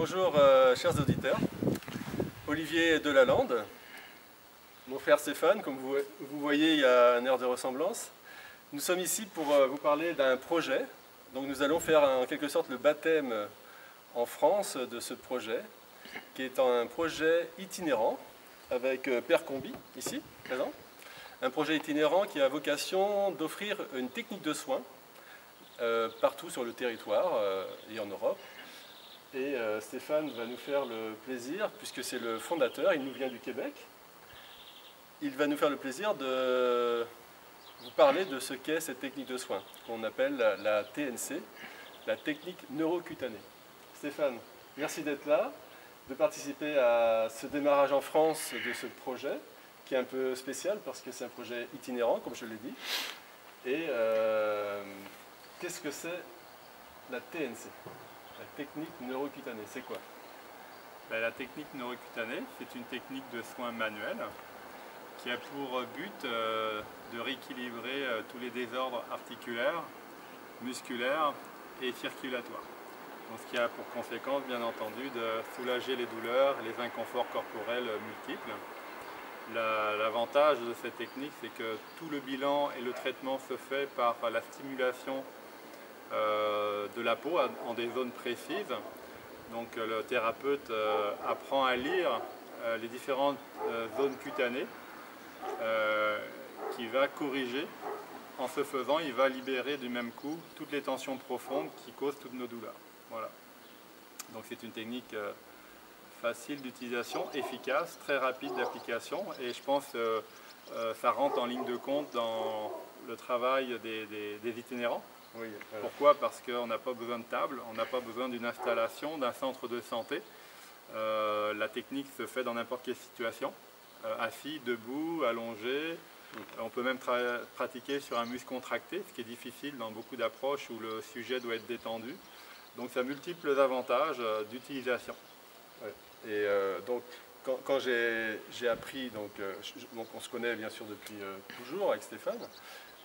Bonjour chers auditeurs, Olivier Delalande, mon frère Stéphane, comme vous voyez il y a un air de ressemblance. Nous sommes ici pour vous parler d'un projet, donc nous allons faire en quelque sorte le baptême en France de ce projet, qui est un projet itinérant avec Père Combi, ici, présent. Un projet itinérant qui a vocation d'offrir une technique de soins partout sur le territoire et en Europe. Et Stéphane va nous faire le plaisir, puisque c'est le fondateur, il nous vient du Québec, il va nous faire le plaisir de vous parler de ce qu'est cette technique de soins, qu'on appelle la TNC, la technique neurocutanée. Stéphane, merci d'être là, de participer à ce démarrage en France de ce projet, qui est un peu spécial parce que c'est un projet itinérant, comme je l'ai dit. Et qu'est-ce que c'est la TNC ? La technique neurocutanée, c'est quoi? La technique neurocutanée, c'est une technique de soins manuels qui a pour but de rééquilibrer tous les désordres articulaires, musculaires et circulatoires. Donc, ce qui a pour conséquence, bien entendu, de soulager les douleurs, les inconforts corporels multiples. L'avantage de cette technique, c'est que tout le bilan et le traitement se fait par la stimulation de la peau en des zones précises. Donc le thérapeute apprend à lire les différentes zones cutanées qu'il va corriger. En ce faisant, il va libérer du même coup toutes les tensions profondes qui causent toutes nos douleurs. Voilà. Donc c'est une technique facile d'utilisation, efficace, très rapide d'application, et je pense que ça rentre en ligne de compte dans le travail des itinérants. Oui, voilà. Pourquoi? Parce qu'on n'a pas besoin de table, on n'a pas besoin d'une installation, d'un centre de santé. La technique se fait dans n'importe quelle situation, assis, debout, allongé. On peut même pratiquer sur un muscle contracté, ce qui est difficile dans beaucoup d'approches où le sujet doit être détendu. Donc ça a multiples avantages d'utilisation. Ouais. Et donc quand j'ai appris, donc on se connaît bien sûr depuis toujours avec Stéphane.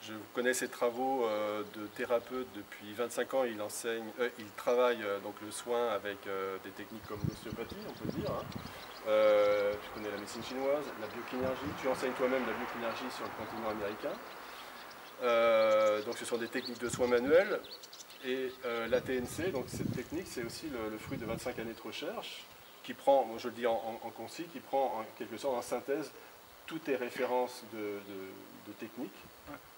Je connais ses travaux de thérapeute depuis 25 ans. Il travaille donc le soin avec des techniques comme l'ostéopathie, on peut dire. Hein. Je connais la médecine chinoise, la biokinéർgie. Tu enseignes toi-même la biokinéർgie sur le continent américain. Donc ce sont des techniques de soins manuels. Et la TNC, donc cette technique, c'est aussi le fruit de 25 années de recherche qui prend, je le dis en concis, qui prend en quelque sorte en synthèse toutes les références de techniques,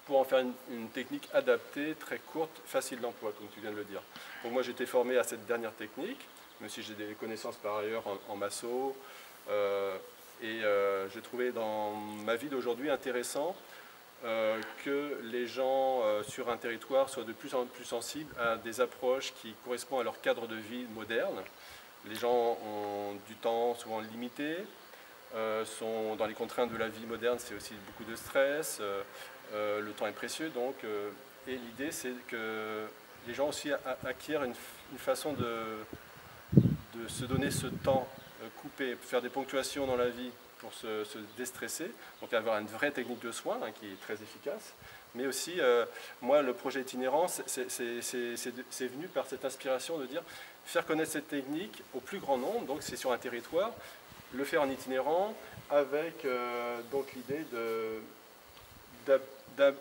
pour en faire une technique adaptée, très courte, facile d'emploi, comme tu viens de le dire. Donc moi j'ai été formé à cette dernière technique, même si j'ai des connaissances par ailleurs en masso, et j'ai trouvé dans ma vie d'aujourd'hui intéressant que les gens sur un territoire soient de plus en plus sensibles à des approches qui correspondent à leur cadre de vie moderne. Les gens ont du temps souvent limité, sont dans les contraintes de la vie moderne, c'est aussi beaucoup de stress, le temps est précieux, donc, et l'idée c'est que les gens aussi acquièrent une façon de se donner ce temps coupé, faire des ponctuations dans la vie pour se déstresser, donc avoir une vraie technique de soins hein, qui est très efficace. Mais aussi, moi, le projet itinérant, c'est venu par cette inspiration de dire faire connaître cette technique au plus grand nombre, donc c'est sur un territoire, le faire en itinérant, avec donc l'idée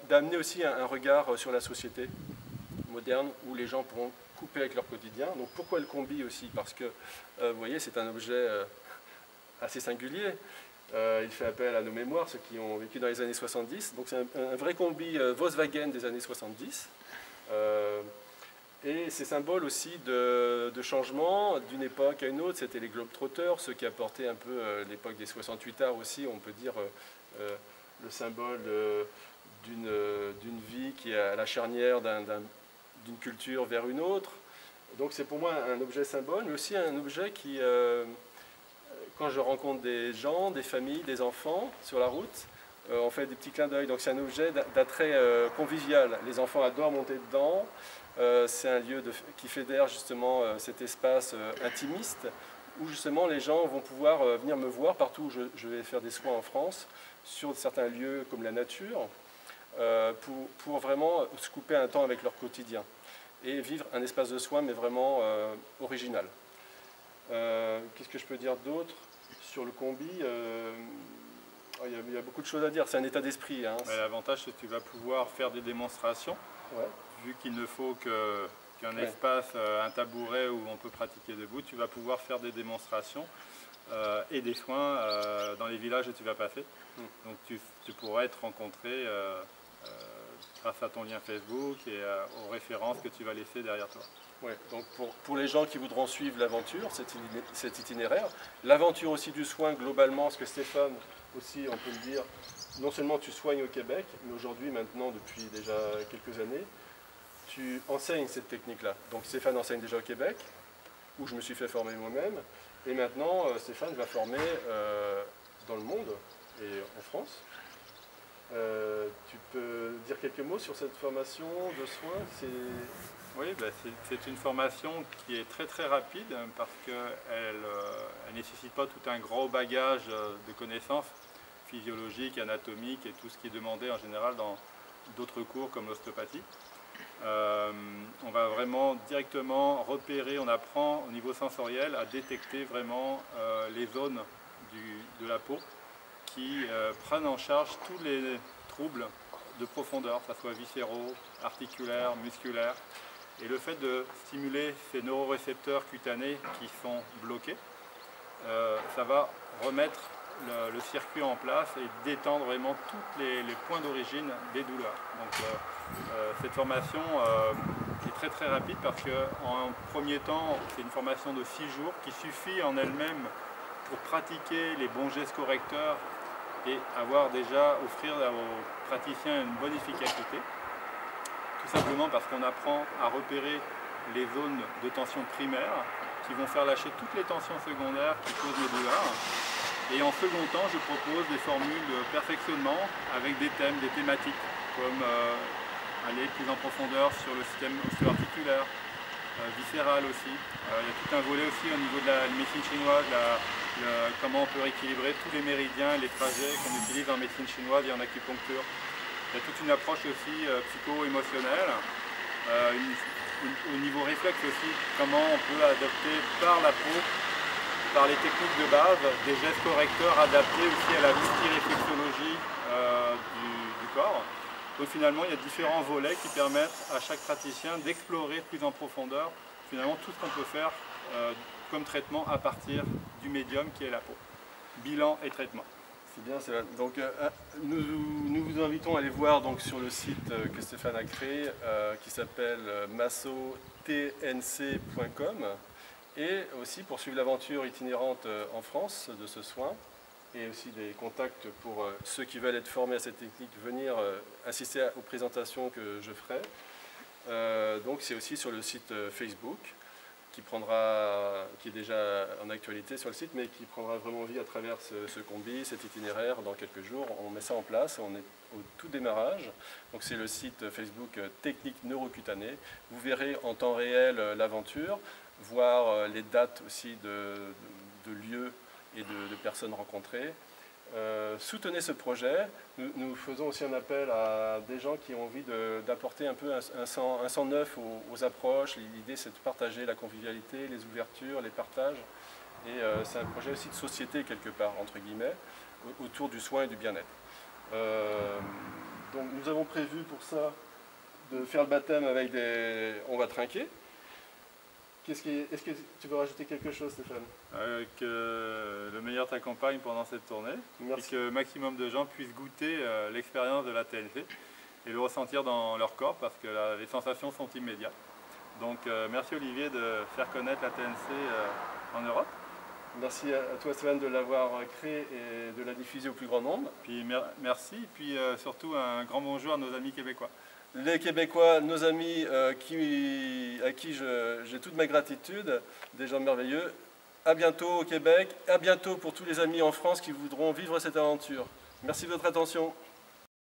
d'amener aussi un regard sur la société moderne où les gens pourront couper avec leur quotidien. Donc pourquoi le combi aussi? Parce que, vous voyez, c'est un objet assez singulier. Il fait appel à nos mémoires, ceux qui ont vécu dans les années 70. Donc c'est un vrai combi Volkswagen des années 70. Et c'est symbole aussi de changement d'une époque à une autre. C'était les Globetrotters, ceux qui apportaient un peu l'époque des 68 arts aussi, on peut dire le symbole d'une vie qui est à la charnière d'une culture vers une autre. Donc c'est pour moi un objet symbole, mais aussi un objet qui, quand je rencontre des gens, des familles, des enfants sur la route, on fait des petits clins d'œil. Donc c'est un objet d'attrait convivial. Les enfants adorent monter dedans. C'est un lieu qui fédère justement cet espace intimiste où justement les gens vont pouvoir venir me voir partout où je vais faire des soins en France, sur certains lieux comme la nature, pour vraiment se couper un temps avec leur quotidien et vivre un espace de soins mais vraiment original. Qu'est-ce que je peux dire d'autre sur le combi? Il y a beaucoup de choses à dire, c'est un état d'esprit. Hein. L'avantage, c'est que tu vas pouvoir faire des démonstrations, Ouais. vu qu'il ne faut qu'un espace, un tabouret où on peut pratiquer debout, tu vas pouvoir faire des démonstrations et des soins dans les villages où tu vas passer. Donc tu pourras être rencontré grâce à ton lien Facebook et aux références que tu vas laisser derrière toi. Ouais, donc pour les gens qui voudront suivre l'aventure, cet itinéraire, l'aventure aussi du soin globalement, parce que Stéphane aussi, on peut le dire, non seulement tu soignes au Québec, mais aujourd'hui, maintenant, depuis déjà quelques années, tu enseignes cette technique-là. Donc Stéphane enseigne déjà au Québec, où je me suis fait former moi-même, et maintenant Stéphane va former dans le monde et en France. Tu peux dire quelques mots sur cette formation de soins? Oui, c'est une formation qui est très rapide parce qu'elle ne nécessite pas tout un gros bagage de connaissances physiologiques, anatomiques et tout ce qui est demandé en général dans d'autres cours comme l'ostéopathie. On va vraiment directement repérer, on apprend au niveau sensoriel à détecter vraiment les zones de la peau qui prennent en charge tous les troubles de profondeur, que ce soit viscéraux, articulaires, musculaires. Et le fait de stimuler ces neurorécepteurs cutanés qui sont bloqués, ça va remettre le circuit en place et détendre vraiment tous les points d'origine des douleurs. Donc cette formation est très rapide parce qu'en premier temps, c'est une formation de 6 jours qui suffit en elle-même pour pratiquer les bons gestes correcteurs et offrir aux praticiens une bonne efficacité. Tout simplement parce qu'on apprend à repérer les zones de tension primaire qui vont faire lâcher toutes les tensions secondaires qui causent les douleurs. Et en second temps, je propose des formules de perfectionnement avec des thèmes, des thématiques, comme aller plus en profondeur sur le système ostéo-articulaire, viscéral aussi. Il y a tout un volet aussi au niveau de la médecine chinoise, comment on peut rééquilibrer tous les méridiens et les trajets qu'on utilise en médecine chinoise et en acupuncture. Il y a toute une approche aussi psycho-émotionnelle, au niveau réflexe aussi, comment on peut adopter par la peau, par les techniques de base, des gestes correcteurs adaptés aussi à la multiréflexologie du corps. Donc finalement, il y a différents volets qui permettent à chaque praticien d'explorer plus en profondeur finalement tout ce qu'on peut faire comme traitement à partir du médium qui est la peau. Bilan et traitement. C'est bien, Stéphane. Donc, nous vous invitons à aller voir donc, sur le site que Stéphane a créé, qui s'appelle massotnc.com, et aussi pour suivre l'aventure itinérante en France de ce soin, et aussi des contacts pour ceux qui veulent être formés à cette technique, venir assister aux présentations que je ferai. Donc, c'est aussi sur le site Facebook, qui est déjà en actualité sur le site, mais qui prendra vraiment vie à travers ce combi, cet itinéraire dans quelques jours. On met ça en place, on est au tout démarrage. Donc c'est le site Facebook Technique Neurocutanée. Vous verrez en temps réel l'aventure, voir les dates aussi de lieux et de personnes rencontrées. Soutenez ce projet. Nous faisons aussi un appel à des gens qui ont envie d'apporter un peu un sang neuf aux approches. L'idée, c'est de partager la convivialité, les ouvertures, les partages. Et c'est un projet aussi de société, quelque part, entre guillemets, autour du soin et du bien-être. Donc nous avons prévu pour ça de faire le baptême avec des... On va trinquer. Est-ce que tu veux rajouter quelque chose, Stéphane? Que le meilleur t'accompagne pendant cette tournée. Merci. Et que maximum de gens puissent goûter l'expérience de la TNC et le ressentir dans leur corps parce que les sensations sont immédiates. Donc merci Olivier de faire connaître la TNC en Europe. Merci à toi Stéphane de l'avoir créé et de la diffuser au plus grand nombre. Puis merci, et puis surtout un grand bonjour à nos amis québécois. Les Québécois, nos amis à qui j'ai toute ma gratitude, des gens merveilleux. À bientôt au Québec, à bientôt pour tous les amis en France qui voudront vivre cette aventure. Merci de votre attention.